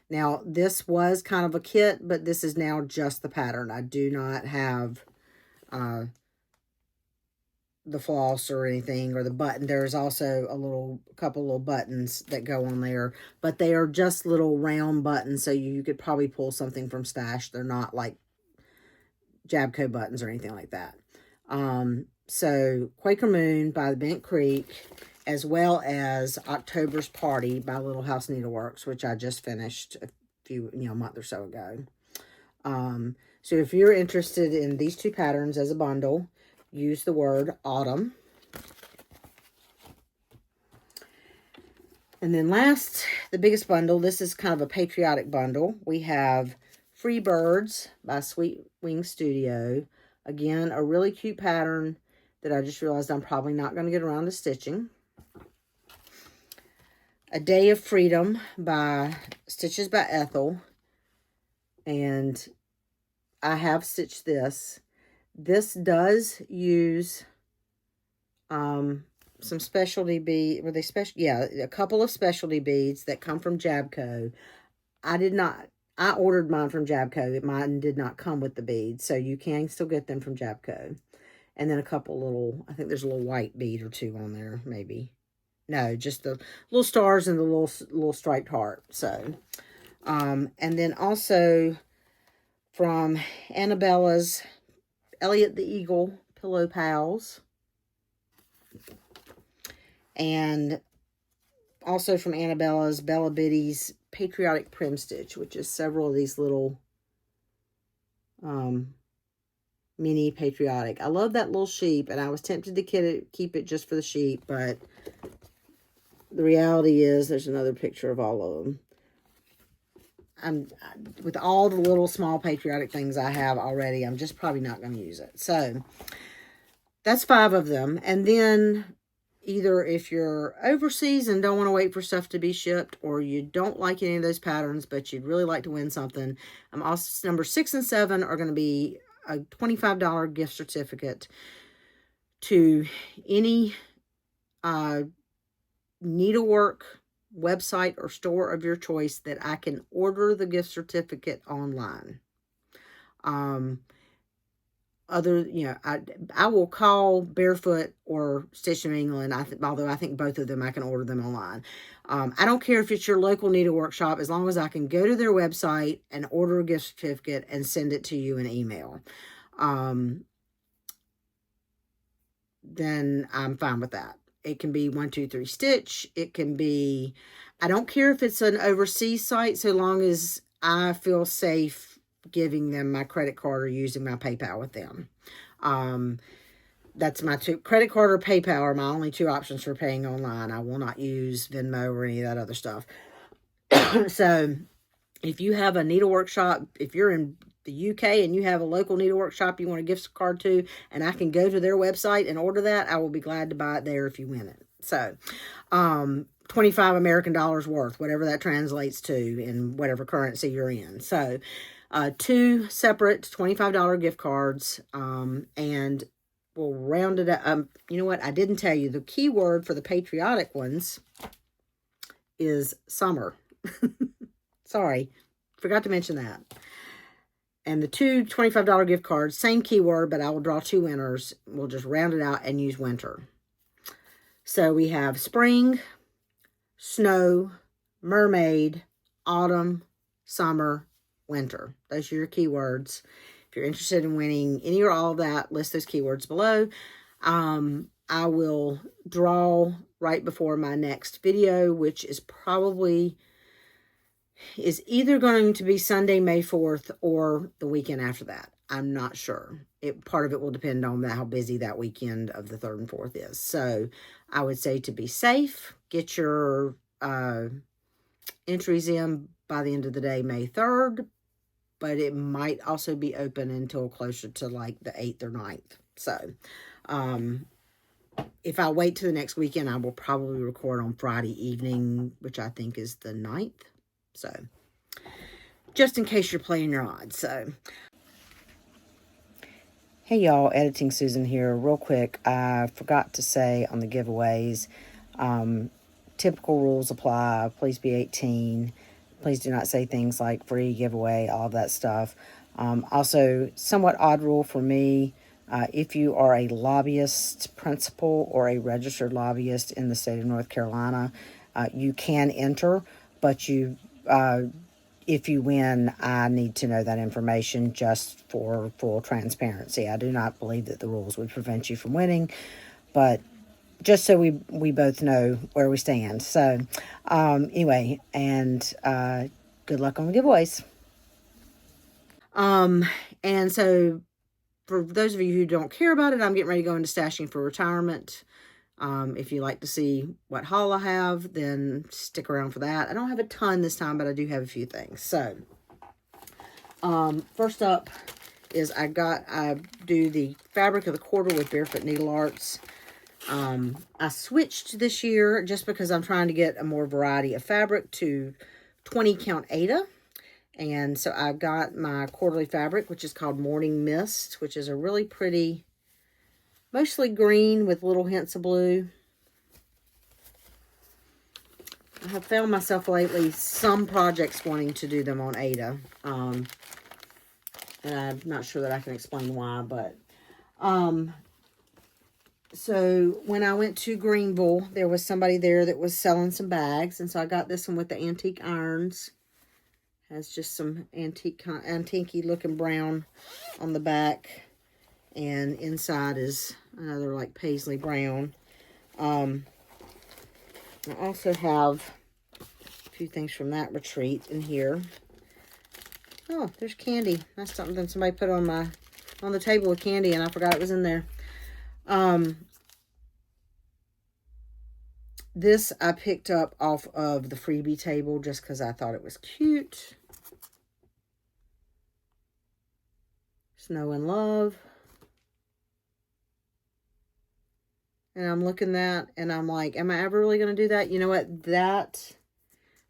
Now, this was kind of a kit, but this is now just the pattern. I do not have the floss or anything, or the button. There's also a couple little buttons that go on there, but they are just little round buttons, so you could probably pull something from stash. They're not like Jabco buttons or anything like that. So Quaker Moon by the Bent Creek, as well as October's Party by Little House Needleworks, which I just finished a month or so ago. So if you're interested in these 2 patterns as a bundle, use the word autumn. And then last, the biggest bundle, this is kind of a patriotic bundle. We have Free Birds by Sweet Wing Studio. Again, a really cute pattern that I just realized I'm probably not going to get around to stitching. A Day of Freedom by Stitches by Ethel. And I have stitched this. This does use some specialty bead, a couple of specialty beads that come from Jabco. I ordered mine from Jabco. Mine did not come with the beads, so you can still get them from Jabco. And then a couple little, I think there's a little white bead or 2 on there, maybe. No, just the little stars and the little striped heart. So, and then also from Annabella's Elliot the Eagle Pillow Pals. And also from Annabella's Bella Biddy's Patriotic Prim Stitch, which is several of these little mini patriotic. I love that little sheep, and I was tempted to keep it just for the sheep, but the reality is there's another picture of all of them. With all the little small patriotic things I have already, I'm just probably not going to use it. So that's 5 of them. And then either if you're overseas and don't want to wait for stuff to be shipped, or you don't like any of those patterns, but you'd really like to win something, also number 6 and 7 are going to be a $25 gift certificate to any needlework website or store of your choice that I can order the gift certificate online. I will call Barefoot or Stitch in England, although I think both of them I can order them online. I don't care if it's your local needlework shop, as long as I can go to their website and order a gift certificate and send it to you in email. Then I'm fine with that. It can be 1-2-3 Stitch. It can be, I don't care if it's an overseas site, so long as I feel safe giving them my credit card or using my PayPal with them. That's my credit card or PayPal are my only 2 options for paying online. I will not use Venmo or any of that other stuff. So if you have a needlework shop, if you're in the UK and you have a local needlework shop you want a gift card to, and I can go to their website and order that, I will be glad to buy it there if you win it. So 25 American dollars worth, whatever that translates to in whatever currency you're in. So 2 separate $25 gift cards, and we'll round it up. You know what? I didn't tell you. The key word for the patriotic ones is summer. Sorry, forgot to mention that. And the 2 $25 gift cards, same keyword, but I will draw 2 winners. We'll just round it out and use winter. So we have spring, snow, mermaid, autumn, summer, winter. Those are your keywords. If you're interested in winning any or all of that, list those keywords below. I will draw right before my next video, which is either going to be Sunday, May 4th or the weekend after that. I'm not sure. Part of it will depend on how busy that weekend of the 3rd and 4th is. So I would say to be safe, get your entries in by the end of the day, May 3rd, but it might also be open until closer to like the 8th or 9th. So, if I wait to the next weekend, I will probably record on Friday evening, which I think is the 9th. So, just in case you're playing your odds. So, hey y'all, Editing Susan here. Real quick, I forgot to say on the giveaways, typical rules apply. Please be 18. Please do not say things like free giveaway, all of that stuff. Also, somewhat odd rule for me. If you are a lobbyist principal or a registered lobbyist in the state of North Carolina, you can enter, but if you win, I need to know that information just for full transparency. I do not believe that the rules would prevent you from winning, but just so we both know where we stand. So, anyway, and good luck on the giveaways. And so, for those of you who don't care about it, I'm getting ready to go into stashing for retirement. If you like to see what haul I have, then stick around for that. I don't have a ton this time, but I do have a few things. So, first up is I do the fabric of the quarter with Barefoot Needle Arts. I switched this year just because I'm trying to get a more variety of fabric to 20 count Aida. And so I got my quarterly fabric, which is called Morning Mist, which is a really pretty, mostly green with little hints of blue. I have found myself lately some projects wanting to do them on Aida. And I'm not sure that I can explain why, but so when I went to Greenville, there was somebody there that was selling some bags, and so I got this one with the antique irons. Has just some antique-y looking brown on the back, and inside is another like paisley brown. I also have a few things from that retreat in here. Oh, there's candy. That's something somebody put on the table with candy, and I forgot it was in there. This I picked up off of the freebie table just because I thought it was cute. Snow and Love. And I'm looking at and I'm like, am I ever really going to do that? You know what? That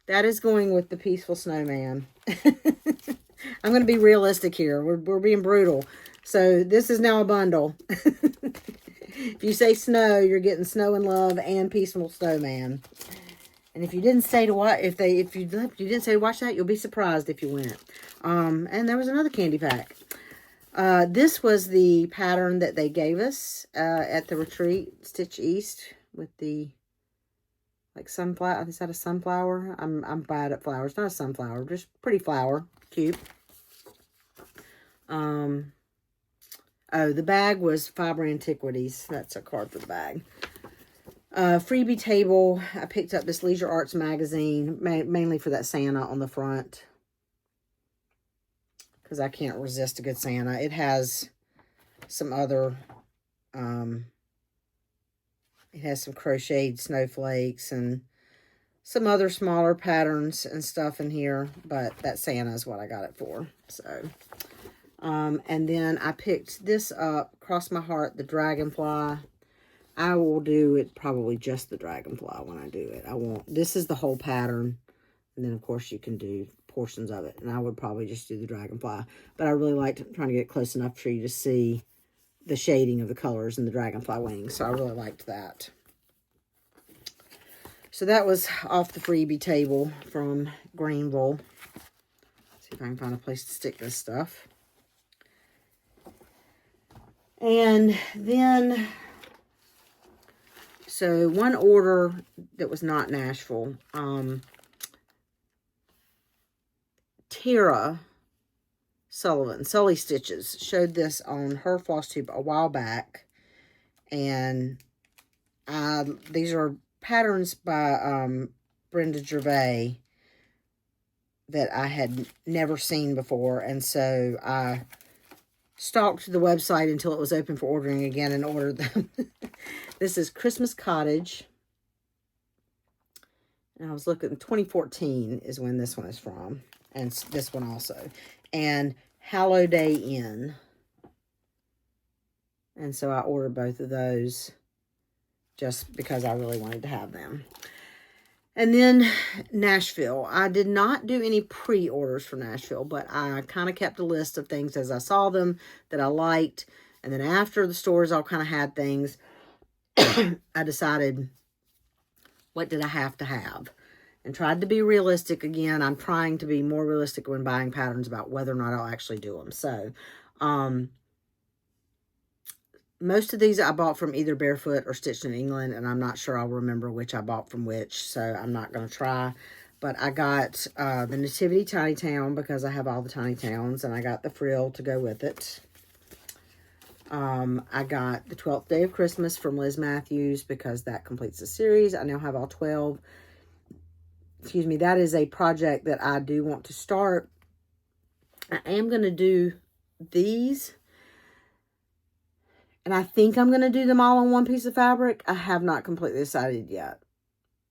is going with the Peaceful Snowman. I'm going to be realistic here. We're being brutal. So this is now a bundle. If you say snow, you're getting Snow and Love and Peaceful Snowman. And if you didn't say to watch, if you didn't say to watch that, you'll be surprised if you win. And there was another candy pack. This was the pattern that they gave us at the retreat, Stitch East, with the like sunflower. Is that a sunflower? I'm bad at flowers. Not a sunflower, just pretty flower, cute. Oh, the bag was Fiber Antiquities. That's a card for the bag. Freebie table. I picked up this Leisure Arts magazine, mainly for that Santa on the front, because I can't resist a good Santa. It has some other, it has some crocheted snowflakes and some other smaller patterns and stuff in here, but that Santa is what I got it for. So, and then I picked this up, Cross My Heart, the Dragonfly. I will do it probably just the Dragonfly when I do it. I won't, this is the whole pattern. And then, of course, you can do portions of it. And I would probably just do the Dragonfly. But I really liked trying to get close enough for you to see the shading of the colors in the Dragonfly wings. So I really liked that. So that was off the freebie table from Greenville. Let's see if I can find a place to stick this stuff. And then, So one order that was not Nashville, Tara Sullivan, Sully Stitches, showed this on her floss tube a while back. And these are patterns by Brenda Gervais that I had never seen before. And so I stalked the website until it was open for ordering again and ordered them. This is Christmas Cottage. And I was looking, 2014 is when this one is from. And this one also. And Hallowday Inn. And so I ordered both of those just because I really wanted to have them. And then Nashville. I did not do any pre-orders for Nashville, but I kind of kept a list of things as I saw them that I liked. And then after the stores all kind of had things, I decided, what did I have to have? And tried to be realistic again. I'm trying to be more realistic when buying patterns about whether or not I'll actually do them. So, most of these I bought from either Barefoot or Stitched in England, and I'm not sure I'll remember which I bought from which, so I'm not going to try. But I got the Nativity Tiny Town because I have all the Tiny Towns, and I got the frill to go with it. I got the 12th Day of Christmas from Liz Matthews because that completes the series. I now have all 12. Excuse me, that is a project that I do want to start. I am going to do these. And I think I'm going to do them all on one piece of fabric. I have not completely decided yet.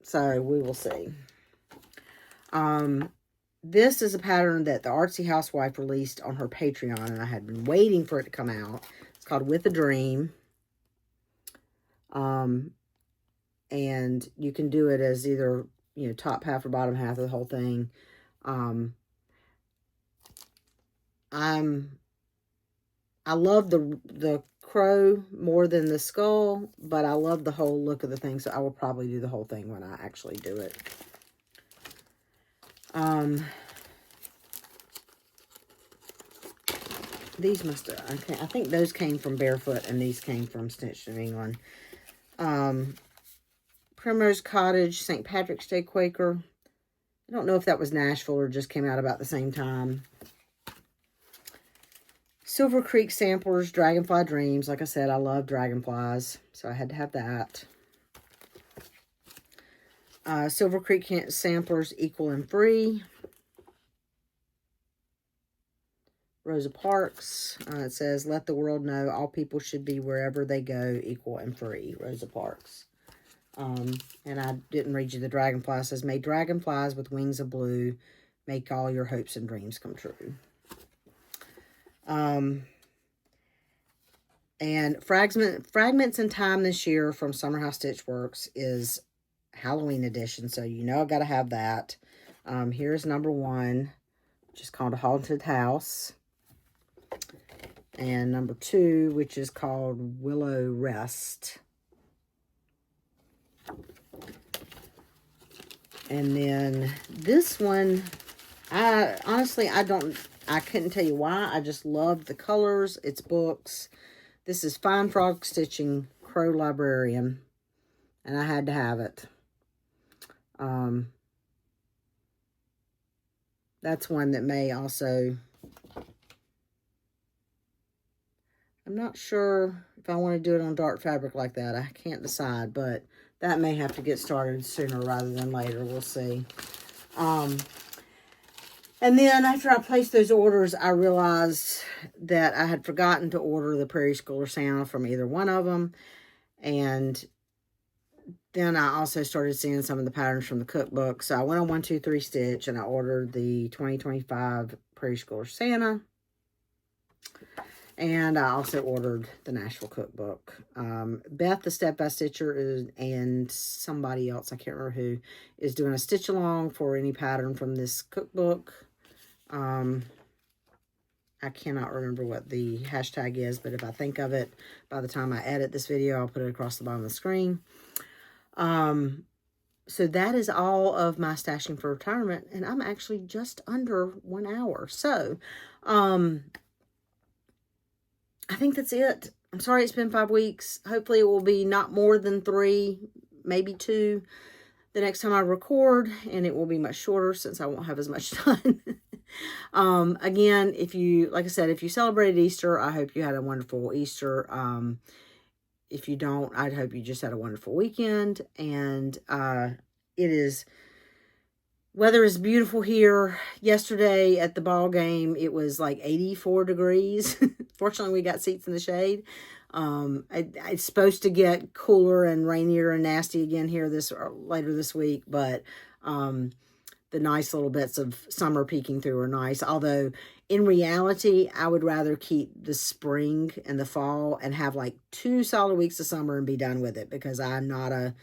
So we will see. This is a pattern that the Artsy Housewife released on her Patreon. And I had been waiting for it to come out. It's called With a Dream. And you can do it as either, you know, top half or bottom half of the whole thing. I love the crow more than the skull, but I love the whole look of the thing, so I will probably do the whole thing when I actually do it. These must have, okay, I think those came from Barefoot and these came from Stitched in England. Primrose Cottage, St. Patrick's Day Quaker. I don't know if that was Nashville or just came out about the same time. Silver Creek Samplers, Dragonfly Dreams. Like I said, I love dragonflies, so I had to have that. Silver Creek Samplers, Equal and Free. Rosa Parks. It says, let the world know all people should be wherever they go, equal and free. Rosa Parks. And I didn't read you the dragonfly. It says, may dragonflies with wings of blue make all your hopes and dreams come true. And Fragments in Time this year from Summer House Stitch Works is Halloween edition, so you know I've got to have that. Here's number 1, which is called A Haunted House. And number 2, which is called Willow Rest. And then this one, I couldn't tell you why. I just love the colors. It's books. This is Fine Frog Stitching Crow Librarian. And I had to have it. That's one that may also... I'm not sure if I want to do it on dark fabric like that. I can't decide, but that may have to get started sooner rather than later. We'll see. And then after I placed those orders, I realized that I had forgotten to order the Prairie Schooler Santa from either one of them. And then I also started seeing some of the patterns from the cookbook. So I went on 123 Stitch and I ordered the 2025 Prairie Schooler Santa. And I also ordered the Nashville cookbook. Beth, the Step by Stitcher, and somebody else, I can't remember who, is doing a stitch along for any pattern from this cookbook. I cannot remember what the hashtag is, but if I think of it, by the time I edit this video, I'll put it across the bottom of the screen. So that is all of my stashing for retirement, and I'm actually just under 1 hour. So, I think that's it. I'm sorry it's been 5 weeks. Hopefully it will be not more than 3, maybe 2 the next time I record, and it will be much shorter since I won't have as much done. Again, if you, like I said, if you celebrated Easter, I hope you had a wonderful Easter. If you don't, I'd hope you just had a wonderful weekend. And weather is beautiful here. Yesterday at the ball game, it was like 84 degrees. Fortunately, we got seats in the shade. It's supposed to get cooler and rainier and nasty again here later this week, but the nice little bits of summer peeking through are nice. Although in reality, I would rather keep the spring and the fall and have like 2 solid weeks of summer and be done with it, because I'm not a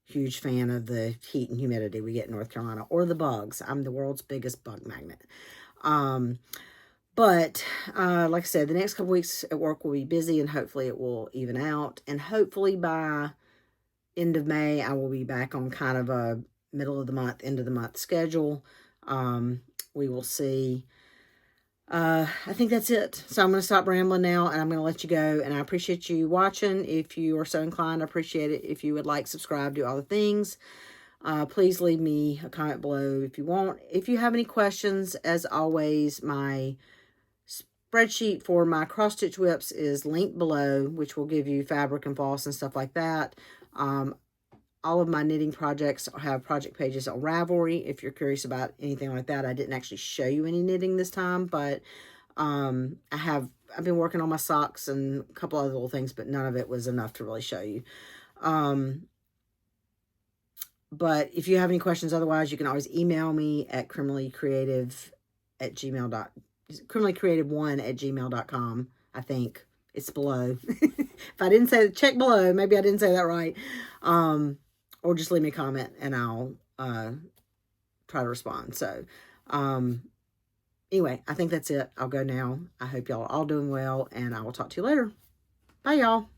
huge fan of the heat and humidity we get in North Carolina, or the bugs. I'm the world's biggest bug magnet. But like I said, the next couple weeks at work will be busy, and hopefully it will even out. And hopefully by end of May, I will be back on kind of a middle of the month, end of the month schedule. We will see. I think that's it. So I'm going to stop rambling now, and I'm going to let you go. And I appreciate you watching. If you are so inclined, I appreciate it if you would like, subscribe, do all the things. Please leave me a comment below if you want. If you have any questions, as always, my spreadsheet for my cross-stitch whips is linked below, which will give you fabric and floss and stuff like that. All of my knitting projects have project pages on Ravelry if you're curious about anything like that. I didn't actually show you any knitting this time, but I've been working on my socks and a couple other little things, but none of it was enough to really show you. But if you have any questions otherwise, you can always email me at criminallycreative1@gmail.com. I think it's below. If I didn't say, check below. Maybe I didn't say that right. Or just leave me a comment and I'll try to respond. So anyway, I think that's it. I'll go now. I hope y'all are all doing well, and I will talk to you later. Bye, y'all.